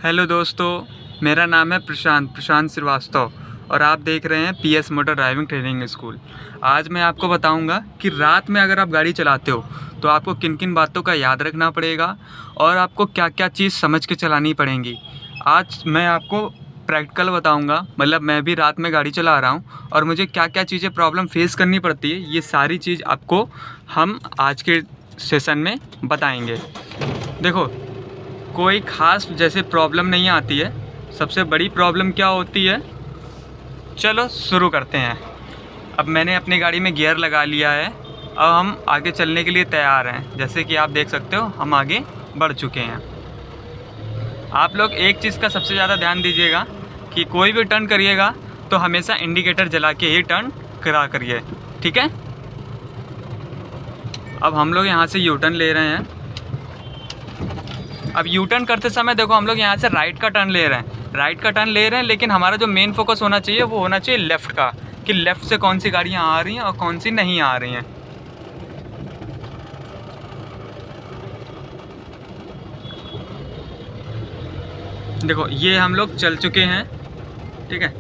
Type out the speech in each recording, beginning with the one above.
Hello दोस्तों, मेरा नाम है प्रशांत श्रीवास्तव और आप देख रहे हैं PS motor driving training school. आज मैं आपको बताऊंगा कि रात में अगर आप गाड़ी चलाते हो तो आपको किन किन बातों का याद रखना पड़ेगा और आपको क्या क्या चीज़ समझ के चलानी पड़ेंगी। आज मैं आपको प्रैक्टिकल बताऊंगा, मतलब मैं भी रात में गाड़ी चला रहा हूं और मुझे क्या क्या चीज़ें प्रॉब्लम फेस करनी पड़ती है, ये सारी चीज़ आपको हम आज के सेशन में बताएंगे। देखो, कोई ख़ास जैसे प्रॉब्लम नहीं आती है। सबसे बड़ी प्रॉब्लम क्या होती है, चलो शुरू करते हैं। अब मैंने अपनी गाड़ी में गियर लगा लिया है, अब हम आगे चलने के लिए तैयार हैं। जैसे कि आप देख सकते हो हम आगे बढ़ चुके हैं। आप लोग एक चीज़ का सबसे ज़्यादा ध्यान दीजिएगा कि कोई भी टर्न करिएगा तो हमेशा इंडिकेटर जला के ही टर्न करा करिए, ठीक है। अब हम लोग यहाँ से यू टर्न ले रहे हैं। अब यू टर्न करते समय देखो, हम लोग यहाँ से राइट का टर्न ले रहे हैं, लेकिन हमारा जो मेन फोकस होना चाहिए वो होना चाहिए लेफ़्ट का, कि लेफ़्ट से कौन सी गाड़ियाँ आ रही हैं और कौन सी नहीं आ रही हैं। देखो, ये हम लोग चल चुके हैं, ठीक है।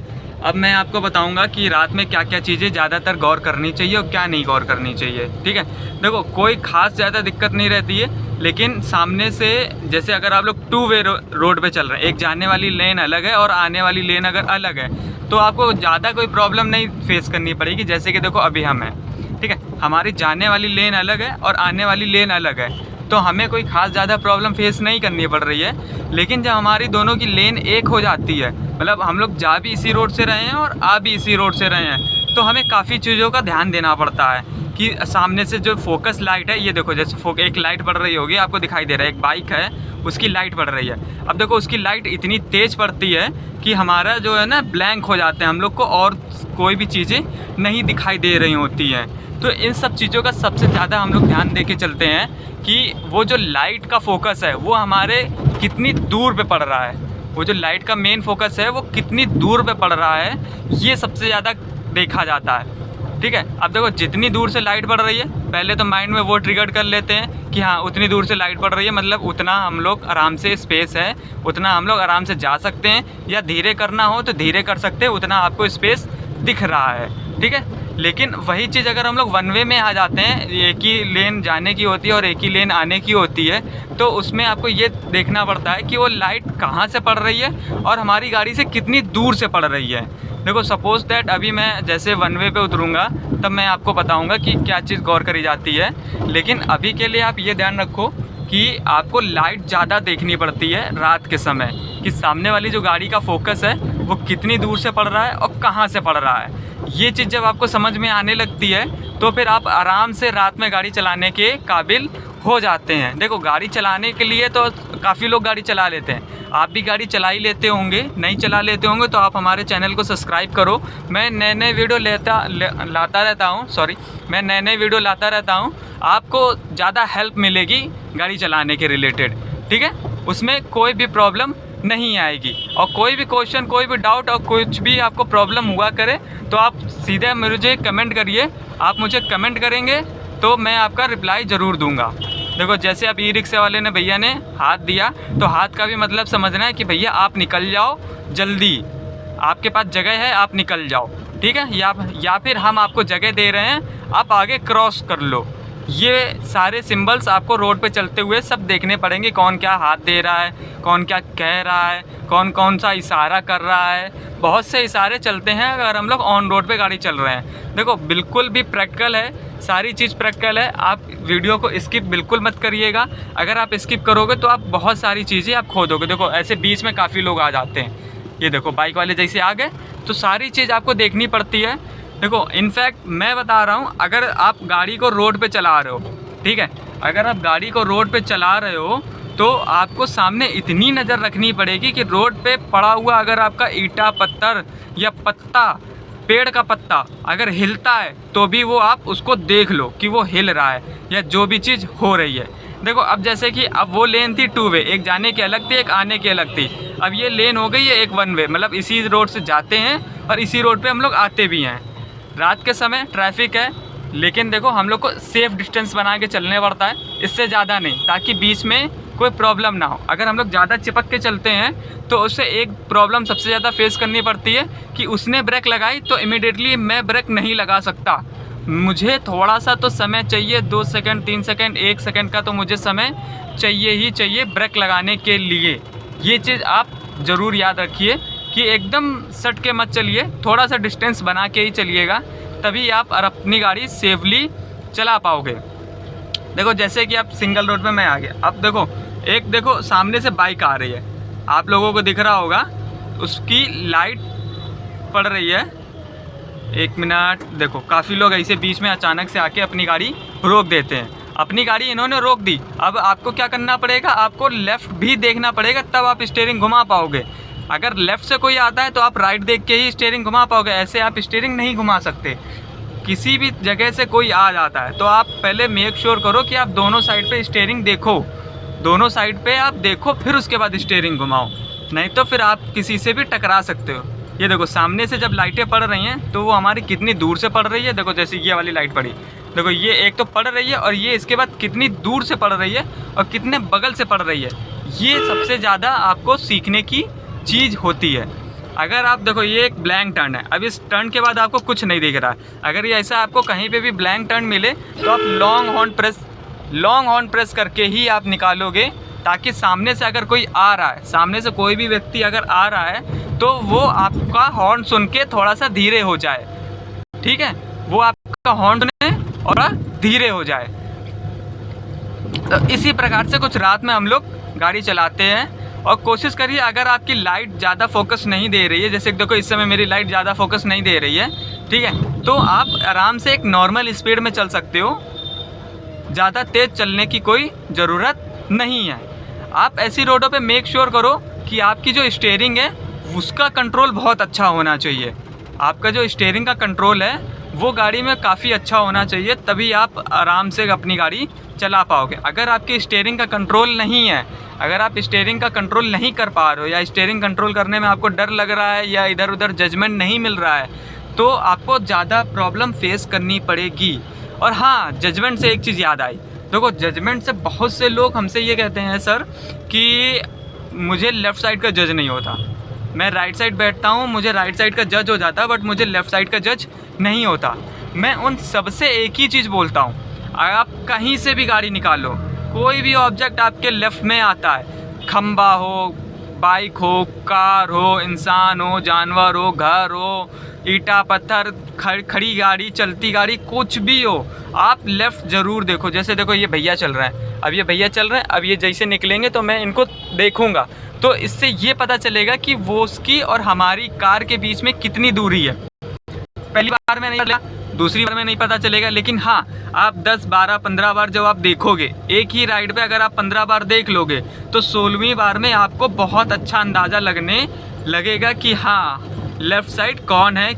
अब मैं आपको बताऊंगा कि रात में क्या क्या चीज़ें ज़्यादातर गौर करनी चाहिए और क्या नहीं गौर करनी चाहिए, ठीक है। देखो, कोई ख़ास ज़्यादा दिक्कत नहीं रहती है, लेकिन सामने से जैसे अगर आप लोग टू वे रोड पे चल रहे हैं, एक जाने वाली लेन अलग है और आने वाली लेन अगर अलग है, तो आपको ज़्यादा कोई प्रॉब्लम नहीं फेस करनी पड़ेगी। जैसे कि देखो, अभी हम हैं, ठीक है, हमारी जाने वाली लेन अलग है और आने वाली लेन अलग है, तो हमें कोई ख़ास ज़्यादा प्रॉब्लम फेस नहीं करनी पड़ रही है। लेकिन जब हमारी दोनों की लेन एक हो जाती है, मतलब हम लोग जा भी इसी रोड से रहे हैं और आ भी इसी रोड से रहे हैं, तो हमें काफ़ी चीज़ों का ध्यान देना पड़ता है कि सामने से जो फोकस लाइट है, ये देखो, जैसे एक लाइट पड़ रही होगी, आपको दिखाई दे रहा है, एक बाइक है उसकी लाइट पड़ रही है। अब देखो, उसकी लाइट इतनी तेज़ पड़ती है कि हमारा जो है ना ब्लैंक हो जाते हैं हम लोग को, और कोई भी चीज़ें नहीं दिखाई दे रही होती हैं। तो इन सब चीज़ों का सबसे ज़्यादा हम लोग ध्यान दे के चलते हैं कि वो जो लाइट का फोकस है वो हमारे कितनी दूर पे पड़ रहा है, वो जो लाइट का मेन फोकस है वो कितनी दूर पे पड़ रहा है, ये सबसे ज़्यादा देखा जाता है, ठीक है। अब देखो, जितनी दूर से लाइट पड़ रही है, पहले तो माइंड में वो ट्रिगर कर लेते हैं कि हाँ, उतनी दूर से लाइट पड़ रही है, मतलब उतना हम लोग आराम से, स्पेस है उतना हम लोग आराम से जा सकते हैं, या धीरे करना हो तो धीरे कर सकते हैं, उतना आपको स्पेस दिख रहा है, ठीक है। लेकिन वही चीज़ अगर हम लोग वन वे में आ जाते हैं, एक ही लेन जाने की होती है और एक ही लेन आने की होती है, तो उसमें आपको ये देखना पड़ता है कि वो लाइट कहाँ से पड़ रही है और हमारी गाड़ी से कितनी दूर से पड़ रही है। देखो, सपोज़ दैट अभी मैं जैसे वन वे पे उतरूँगा तब मैं आपको बताऊँगा कि क्या चीज़ गौर करी जाती है। लेकिन अभी के लिए आप ये ध्यान रखो कि आपको लाइट ज़्यादा देखनी पड़ती है रात के समय, कि सामने वाली जो गाड़ी का फोकस है वो कितनी दूर से पड़ रहा है और कहाँ से पड़ रहा है। ये चीज़ जब आपको समझ में आने लगती है तो फिर आप आराम से रात में गाड़ी चलाने के काबिल हो जाते हैं। देखो, गाड़ी चलाने के लिए तो काफ़ी लोग गाड़ी चला लेते हैं, आप भी गाड़ी चला ही लेते होंगे, नहीं चला लेते होंगे तो आप हमारे चैनल को सब्सक्राइब करो। मैं नए नए वीडियो लाता रहता हूँ, आपको ज़्यादा हेल्प मिलेगी गाड़ी चलाने के रिलेटेड, ठीक है। उसमें कोई भी प्रॉब्लम नहीं आएगी, और कोई भी क्वेश्चन, कोई भी डाउट और कुछ भी आपको प्रॉब्लम हुआ करे तो आप सीधे मुझे कमेंट करिए। आप मुझे कमेंट करेंगे तो मैं आपका रिप्लाई ज़रूर दूंगा। देखो, जैसे अब ई रिक्शा वाले ने, भैया ने हाथ दिया, तो हाथ का भी मतलब समझना है कि भैया आप निकल जाओ जल्दी, आपके पास जगह है, आप निकल जाओ, ठीक है। या फिर हम आपको जगह दे रहे हैं, आप आगे क्रॉस कर लो। ये सारे सिंबल्स आपको रोड पे चलते हुए सब देखने पड़ेंगे, कौन क्या हाथ दे रहा है, कौन क्या कह रहा है, कौन कौन सा इशारा कर रहा है। बहुत से इशारे चलते हैं अगर हम लोग ऑन रोड पे गाड़ी चल रहे हैं। देखो, बिल्कुल भी प्रैक्टिकल है, सारी चीज़ प्रैक्टिकल है। आप वीडियो को स्किप बिल्कुल मत करिएगा, अगर आप स्किप करोगे तो आप बहुत सारी चीज़ें आप खो दोगे। देखो, ऐसे बीच में काफ़ी लोग आ जाते हैं, ये देखो बाइक वाले जैसे आ गए, तो सारी चीज़ आपको देखनी पड़ती है। देखो, इनफैक्ट मैं बता रहा हूँ, अगर आप गाड़ी को रोड पे चला रहे हो, ठीक है, अगर आप गाड़ी को रोड पे चला रहे हो तो आपको सामने इतनी नज़र रखनी पड़ेगी कि रोड पे पड़ा हुआ अगर आपका ईंटा, पत्थर या पत्ता, पेड़ का पत्ता अगर हिलता है तो भी वो आप उसको देख लो कि वो हिल रहा है या जो भी चीज़ हो रही है। देखो, अब जैसे कि अब वो लेन थी टू वे, एक जाने की अलग थी, एक आने की अलग थी। अब ये लेन हो गई है एक वन वे, मतलब इसी रोड से जाते हैं और इसी रोड पे हम लोग आते भी हैं। रात के समय ट्रैफिक है, लेकिन देखो, हम लोग को सेफ़ डिस्टेंस बना के चलने पड़ता है, इससे ज़्यादा नहीं, ताकि बीच में कोई प्रॉब्लम ना हो। अगर हम लोग ज़्यादा चिपक के चलते हैं तो उससे एक प्रॉब्लम सबसे ज़्यादा फेस करनी पड़ती है कि उसने ब्रेक लगाई तो इमीडिएटली मैं ब्रेक नहीं लगा सकता, मुझे थोड़ा सा तो समय चाहिए, 2 सेकंड 3 सेकंड 1 सेकंड का तो मुझे समय चाहिए ही चाहिए ब्रेक लगाने के लिए। ये चीज़ आप ज़रूर याद रखिए कि एकदम सट के मत चलिए, थोड़ा सा डिस्टेंस बना के ही चलिएगा, तभी आप अपनी गाड़ी सेफली चला पाओगे। देखो जैसे कि आप सिंगल रोड पे मैं आ गया, अब देखो सामने से बाइक आ रही है, आप लोगों को दिख रहा होगा, उसकी लाइट पड़ रही है। 1 मिनट, देखो काफ़ी लोग ऐसे बीच में अचानक से आके अपनी गाड़ी रोक देते हैं। अपनी गाड़ी इन्होंने रोक दी, अब आपको क्या करना पड़ेगा, आपको लेफ़्ट भी देखना पड़ेगा, तब आप स्टीयरिंग घुमा पाओगे। अगर लेफ़्ट से कोई आता है तो आप राइट देख के ही स्टीयरिंग घुमा पाओगे, ऐसे आप स्टीयरिंग नहीं घुमा सकते। किसी भी जगह से कोई आ जाता है तो आप पहले मेक श्योर करो कि आप दोनों साइड पे स्टीयरिंग देखो, दोनों साइड पे आप देखो, फिर उसके बाद स्टीयरिंग घुमाओ, नहीं तो फिर आप किसी से भी टकरा सकते हो। ये देखो सामने से जब लाइटें पड़ रही हैं तो वो हमारी कितनी दूर से पड़ रही है, देखो जैसे ये वाली लाइट पड़ी, देखो ये एक तो पड़ रही है और ये इसके बाद कितनी दूर से पड़ रही है और कितने बगल से पड़ रही है। ये सबसे ज़्यादा आपको सीखने की चीज़ होती है। अगर आप देखो ये एक ब्लैंक टर्न है, अब इस टर्न के बाद आपको कुछ नहीं दिख रहा है, अगर ये ऐसा आपको कहीं पे भी ब्लैंक टर्न मिले तो आप लॉन्ग हॉर्न प्रेस करके ही आप निकालोगे, ताकि सामने से अगर कोई आ रहा है, सामने से कोई भी व्यक्ति अगर आ रहा है तो वो आपका हॉर्न सुन के थोड़ा सा धीरे हो जाए, ठीक है, वो आपका हॉर्न सुने और धीरे हो जाए। तो इसी प्रकार से कुछ रात में हम लोग गाड़ी चलाते हैं। और कोशिश करिए, अगर आपकी लाइट ज़्यादा फोकस नहीं दे रही है, जैसे देखो इस समय मेरी लाइट ज़्यादा फोकस नहीं दे रही है, ठीक है, तो आप आराम से एक नॉर्मल स्पीड में चल सकते हो, ज़्यादा तेज़ चलने की कोई ज़रूरत नहीं है। आप ऐसी रोडों पे मेक श्योर करो कि आपकी जो स्टीयरिंग है उसका कंट्रोल बहुत अच्छा होना चाहिए। आपका जो स्टीयरिंग का कंट्रोल है वो गाड़ी में काफ़ी अच्छा होना चाहिए, तभी आप आराम से अपनी गाड़ी चला पाओगे। अगर आपकी स्टीयरिंग का कंट्रोल नहीं है, अगर आप स्टीयरिंग का कंट्रोल नहीं कर पा रहे हो, या स्टीयरिंग कंट्रोल करने में आपको डर लग रहा है, या इधर उधर जजमेंट नहीं मिल रहा है, तो आपको ज़्यादा प्रॉब्लम फेस करनी पड़ेगी। और हाँ, जजमेंट से एक चीज़ याद आई, देखो जजमेंट से बहुत से लोग हमसे ये कहते हैं सर कि मुझे लेफ़्ट साइड का जज नहीं होता, मैं राइट साइड बैठता हूँ, मुझे राइट साइड का जज हो जाता है, बट मुझे लेफ़्ट साइड का जज नहीं होता। मैं उन सबसे एक ही चीज़ बोलता हूँ, आप कहीं से भी गाड़ी निकालो, कोई भी ऑब्जेक्ट आपके लेफ़्ट में आता है, खंबा हो, बाइक हो, कार हो, इंसान हो, जानवर हो, घर हो, ईटा पत्थर, खड़ी गाड़ी, चलती गाड़ी, कुछ भी हो, आप लेफ़्ट ज़रूर देखो। जैसे देखो ये भैया चल रहे हैं, अब ये भैया चल रहे हैं, अब ये जैसे निकलेंगे तो मैं इनको देखूंगा, तो इससे ये पता चलेगा कि वो उसकी और हमारी कार के बीच में कितनी दूरी है। पहली बार में नहीं चलेगा, दूसरी बार में नहीं पता चलेगा, लेकिन हाँ, आप 10, 12, 15 बार जब आप देखोगे एक ही राइड पे, अगर आप 15 बार देख लोगे तो 16वीं बार में आपको बहुत अच्छा अंदाज़ा लगने लगेगा कि हाँ लेफ़्ट साइड कौन है,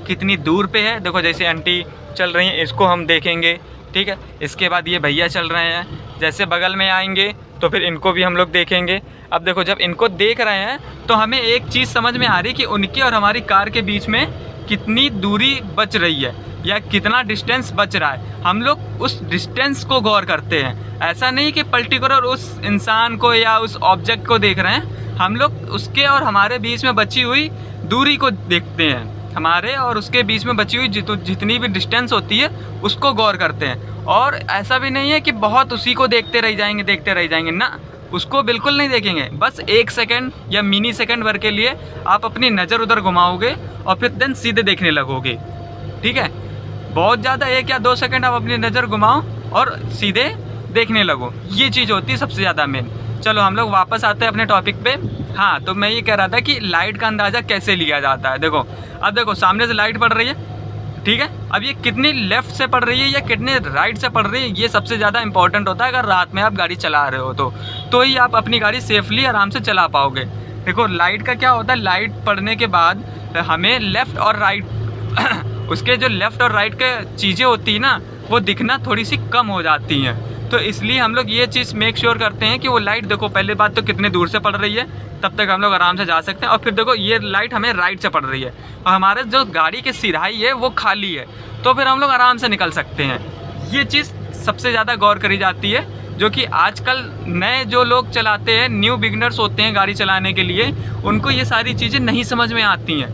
कितनी दूर पे है। देखो जैसे आंटी चल रही हैं, इसको हम देखेंगे, ठीक है, इसके बाद ये भैया चल रहे हैं, जैसे बगल में आएंगे तो फिर इनको भी हम लोग देखेंगे। अब देखो जब इनको देख रहे हैं तो हमें एक चीज़ समझ में आ रही है कि उनकी और हमारी कार के बीच में कितनी दूरी बच रही है या कितना डिस्टेंस बच रहा है। हम लोग उस डिस्टेंस को गौर करते हैं, ऐसा नहीं कि पर्टिकुलर उस इंसान को या उस ऑब्जेक्ट को देख रहे हैं, हम लोग उसके और हमारे बीच में बची हुई दूरी को देखते हैं, हमारे और उसके बीच में बची हुई जितनी भी डिस्टेंस होती है उसको गौर करते हैं। और ऐसा भी नहीं है कि बहुत उसी को देखते रह जाएंगे ना, उसको बिल्कुल नहीं देखेंगे, बस 1 सेकंड या मिनी सेकंड भर के लिए आप अपनी नज़र उधर घुमाओगे और फिर देन सीधे देखने लगोगे, ठीक है, बहुत ज़्यादा 1 या 2 सेकंड आप अपनी नज़र घुमाओ और सीधे देखने लगो, ये चीज़ होती है सबसे ज़्यादा मेन। चलो हम लोग वापस आते हैं अपने टॉपिक पे। हाँ, तो मैं ये कह रहा था कि लाइट का अंदाज़ा कैसे लिया जाता है। देखो अब देखो सामने से लाइट पड़ रही है, ठीक है, अब ये कितनी लेफ़्ट से पड़ रही है या कितने राइट से पड़ रही है, ये सबसे ज़्यादा इंपॉर्टेंट होता है। अगर रात में आप गाड़ी चला रहे हो तो ही आप अपनी गाड़ी सेफली आराम से चला पाओगे। देखो लाइट का क्या होता है, लाइट पड़ने के बाद हमें लेफ़्ट और राइट उसके जो लेफ़्ट और राइट के चीज़ें होती हैं ना, वो दिखना थोड़ी सी कम हो जाती हैं, तो इसलिए हम लोग ये चीज़ मेक श्योर करते हैं कि वो लाइट देखो पहले बात तो कितने दूर से पड़ रही है, तब तक हम लोग आराम से जा सकते हैं। और फिर देखो ये लाइट हमें राइट से पड़ रही है और हमारे जो गाड़ी की सिराई है वो खाली है, तो फिर हम लोग आराम से निकल सकते हैं। ये चीज़ सबसे ज़्यादा गौर करी जाती है जो कि आजकल नए जो लोग चलाते हैं, न्यू बिगनर्स होते हैं गाड़ी चलाने के लिए, उनको ये सारी चीज़ें नहीं समझ में आती हैं।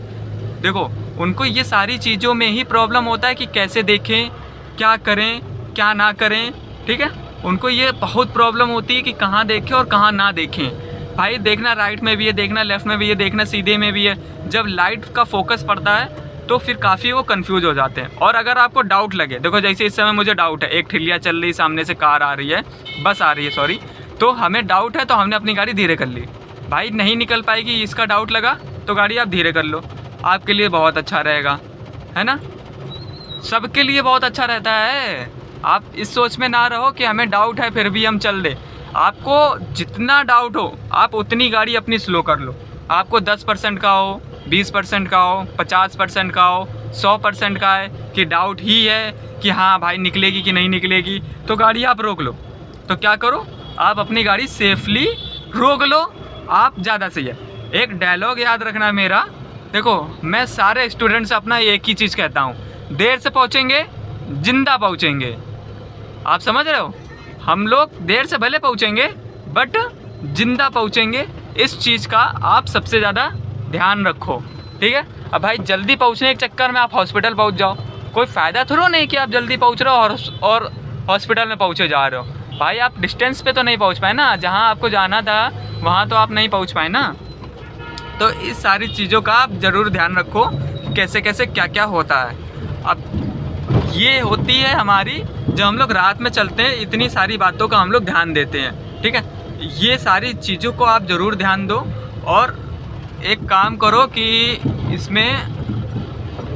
देखो, उनको ये सारी चीज़ों में ही प्रॉब्लम होता है कि कैसे देखें, क्या करें, क्या ना करें, ठीक है। उनको ये बहुत प्रॉब्लम होती है कि कहाँ देखें और कहाँ ना देखें। भाई देखना राइट में भी है, देखना लेफ़्ट में भी है, देखना सीधे में भी है। जब लाइट का फोकस पड़ता है तो फिर काफ़ी वो कंफ्यूज हो जाते हैं। और अगर आपको डाउट लगे, देखो जैसे इस समय मुझे डाउट है, एक ठिल्लिया चल रही, सामने से कार आ रही है, बस आ रही है सॉरी, तो हमें डाउट है तो हमने अपनी गाड़ी धीरे कर ली। भाई नहीं निकल पाएगी, इसका डाउट लगा तो गाड़ी आप धीरे कर लो, आपके लिए बहुत अच्छा रहेगा, है ना। सबके लिए बहुत अच्छा रहता है। आप इस सोच में ना रहो कि हमें डाउट है फिर भी हम चल दे। आपको जितना डाउट हो आप उतनी गाड़ी अपनी स्लो कर लो। आपको 10% का हो, 20% का हो, 50% का हो, 100% का है कि डाउट ही है कि हाँ भाई निकलेगी कि नहीं निकलेगी, तो गाड़ी आप रोक लो। तो क्या करो, आप अपनी गाड़ी सेफली रोक लो, आप ज़्यादा सही है। एक डायलॉग याद रखना मेरा, देखो मैं सारे स्टूडेंट से अपना एक ही चीज़ कहता हूँ, देर से पहुँचेंगे जिंदा पहुँचेंगे। आप समझ रहे हो, हम लोग देर से भले पहुँचेंगे बट जिंदा पहुँचेंगे। इस चीज़ का आप सबसे ज़्यादा ध्यान रखो, ठीक है। अब भाई जल्दी पहुँचने के चक्कर में आप हॉस्पिटल पहुँच जाओ, कोई फ़ायदा थोड़ा नहीं कि आप जल्दी पहुँच रहे हो और हॉस्पिटल में पहुँचे जा रहे हो। भाई आप डिस्टेंस पे तो नहीं पहुँच पाए ना, जहाँ आपको जाना था वहाँ तो आप नहीं पहुँच पाए ना। तो इस सारी चीज़ों का आप ज़रूर ध्यान रखो, कैसे कैसे क्या क्या होता है। अब ये होती है हमारी, जब हम लोग रात में चलते हैं, इतनी सारी बातों का हम लोग ध्यान देते हैं, ठीक है। ये सारी चीज़ों को आप ज़रूर ध्यान दो। और एक काम करो कि इसमें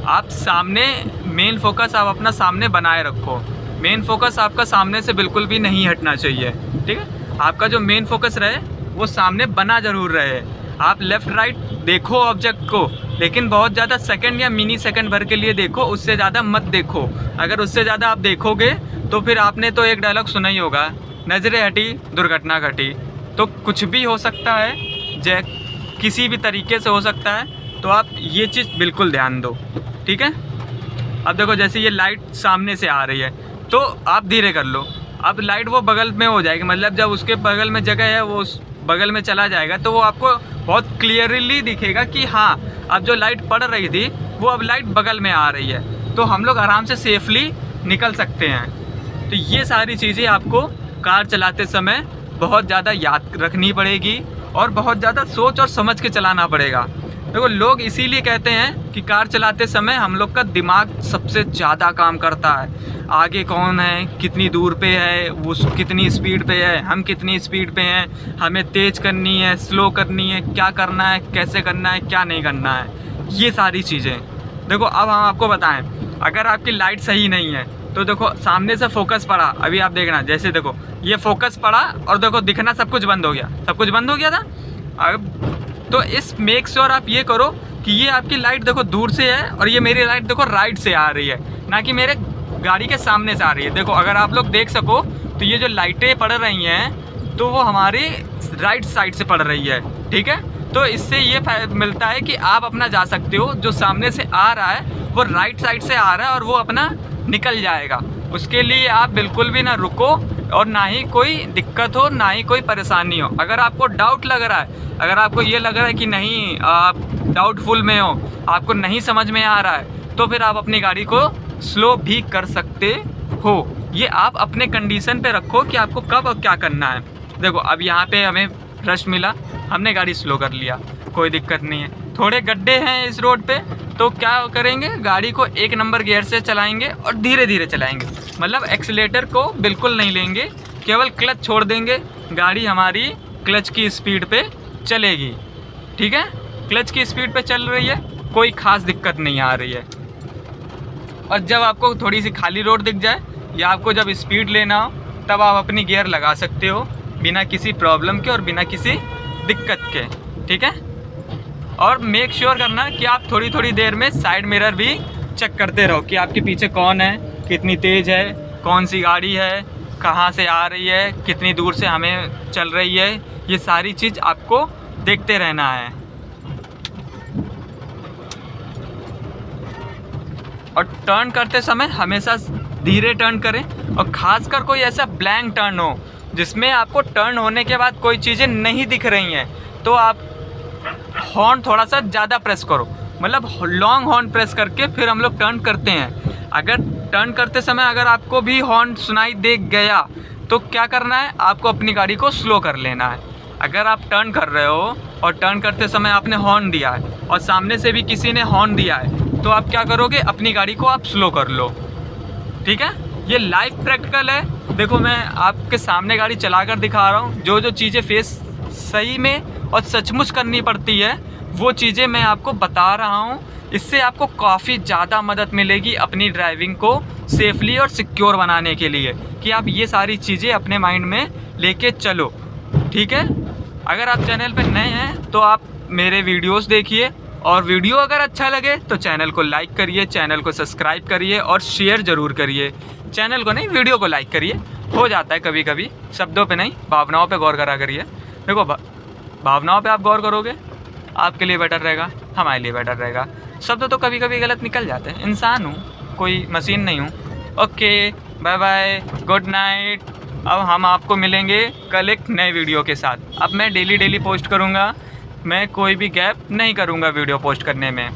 आप सामने मेन फोकस आप अपना सामने बनाए रखो। मेन फोकस आपका सामने से बिल्कुल भी नहीं हटना चाहिए, ठीक है। आपका जो मेन फोकस रहे वो सामने बना ज़रूर रहे। आप लेफ़्ट राइट देखो ऑब्जेक्ट को, लेकिन बहुत ज़्यादा सेकंड या मिनी सेकंड भर के लिए देखो, उससे ज़्यादा मत देखो। अगर उससे ज़्यादा आप देखोगे तो फिर आपने तो एक डायलॉग सुना ही होगा, नज़रें हटी दुर्घटना घटी। तो कुछ भी हो सकता है, किसी भी तरीके से हो सकता है, तो आप ये चीज़ बिल्कुल ध्यान दो, ठीक है। अब देखो जैसे ये लाइट सामने से आ रही है तो आप धीरे कर लो। अब लाइट वो बगल में हो जाएगी, मतलब जब उसके बगल में जगह है वो उस बगल में चला जाएगा तो वो आपको बहुत क्लियरली दिखेगा कि हाँ अब जो लाइट पड़ रही थी वो अब लाइट बगल में आ रही है, तो हम लोग आराम से सेफली निकल सकते हैं। तो ये सारी चीज़ें आपको कार चलाते समय बहुत ज़्यादा याद रखनी पड़ेगी और बहुत ज़्यादा सोच और समझ के चलाना पड़ेगा। देखो लोग इसीलिए कहते हैं कि कार चलाते समय हम लोग का दिमाग सबसे ज़्यादा काम करता है। आगे कौन है, कितनी दूर पे है, वो कितनी स्पीड पे है, हम कितनी स्पीड पे हैं, हमें तेज़ करनी है, स्लो करनी है, क्या करना है, कैसे करना है, क्या नहीं करना है, ये सारी चीज़ें। देखो अब हम आपको बताएं, अगर आपकी लाइट सही नहीं है तो देखो सामने से फोकस पड़ा, अभी आप देखना, जैसे देखो ये फोकस पड़ा और देखो दिखना सब कुछ बंद हो गया, सब कुछ बंद हो गया था। अब तो इस मेक श्योर आप ये करो कि ये आपकी लाइट देखो दूर से है और ये मेरी लाइट देखो राइट से आ रही है, ना कि मेरे गाड़ी के सामने से आ रही है। देखो अगर आप लोग देख सको तो ये जो लाइटें पड़ रही हैं तो वो हमारी राइट साइड से पड़ रही है, ठीक है। तो इससे ये मिलता है कि आप अपना जा सकते हो, जो सामने से आ रहा है वो राइट साइड से आ रहा है और वो अपना निकल जाएगा। उसके लिए आप बिल्कुल भी ना रुको और ना ही कोई दिक्कत हो, ना ही कोई परेशानी हो। अगर आपको डाउट लग रहा है, अगर आपको ये लग रहा है कि नहीं आप डाउटफुल में हो, आपको नहीं समझ में आ रहा है, तो फिर आप अपनी गाड़ी को स्लो भी कर सकते हो। ये आप अपने कंडीशन पे रखो कि आपको कब और क्या करना है। देखो अब यहाँ पे हमें रश मिला, हमने गाड़ी स्लो कर लिया, कोई दिक्कत नहीं है। थोड़े गड्ढे हैं इस रोड पे तो क्या करेंगे, गाड़ी को 1 नंबर गियर से चलाएंगे और धीरे धीरे चलाएंगे, मतलब एक्सीलेटर को बिल्कुल नहीं लेंगे, केवल क्लच छोड़ देंगे, गाड़ी हमारी क्लच की स्पीड पे चलेगी, ठीक है। क्लच की स्पीड पे चल रही है, कोई ख़ास दिक्कत नहीं आ रही है। और जब आपको थोड़ी सी खाली रोड दिख जाए या आपको जब स्पीड लेना हो तब आप अपनी गियर लगा सकते हो बिना किसी प्रॉब्लम के और बिना किसी दिक्कत के, ठीक है। और मेक श्योर करना कि आप थोड़ी थोड़ी देर में साइड मिरर भी चेक करते रहो कि आपके पीछे कौन है, कितनी तेज़ है, कौन सी गाड़ी है, कहाँ से आ रही है, कितनी दूर से हमें चल रही है, ये सारी चीज़ आपको देखते रहना है। और टर्न करते समय हमेशा धीरे टर्न करें और ख़ासकर कोई ऐसा ब्लैंक टर्न हो जिसमें आपको टर्न होने के बाद कोई चीज़ें नहीं दिख रही हैं, तो आप हॉर्न थोड़ा सा ज़्यादा प्रेस करो, मतलब लॉन्ग हॉर्न प्रेस करके फिर हम लोग टर्न करते हैं। अगर टर्न करते समय अगर आपको भी हॉर्न सुनाई दे गया तो क्या करना है, आपको अपनी गाड़ी को स्लो कर लेना है। अगर आप टर्न कर रहे हो और टर्न करते समय आपने हॉर्न दिया है और सामने से भी किसी ने हॉर्न दिया है, तो आप क्या करोगे, अपनी गाड़ी को आप स्लो कर लो। ठीक है, ये लाइव प्रैक्टिकल है। देखो मैं आपके सामने गाड़ी चलाकर दिखा रहा हूँ, जो जो चीज़ें फेस सही में और सचमुच करनी पड़ती है वो चीज़ें मैं आपको बता रहा हूँ। इससे आपको काफ़ी ज़्यादा मदद मिलेगी अपनी ड्राइविंग को सेफली और सिक्योर बनाने के लिए, कि आप ये सारी चीज़ें अपने माइंड में लेके चलो। ठीक है, अगर आप चैनल पर नए हैं तो आप मेरे वीडियोस देखिए, और वीडियो अगर अच्छा लगे तो चैनल को लाइक करिए, चैनल को सब्सक्राइब करिए और शेयर ज़रूर करिए। चैनल को नहीं, वीडियो को लाइक करिए। हो जाता है कभी कभी, शब्दों पे नहीं, भावनाओं पे गौर करा करिए। देखो भावनाओं पे आप गौर करोगे, आपके लिए बेटर रहेगा, हमारे लिए बेटर रहेगा। शब्द तो कभी कभी गलत निकल जाते हैं, इंसान हूँ, कोई मशीन नहीं हूँ। Okay, bye bye, good night. अब हम आपको मिलेंगे कल एक नए वीडियो के साथ। अब मैं डेली पोस्ट करूँगा, मैं कोई भी गैप नहीं करूँगा वीडियो पोस्ट करने में।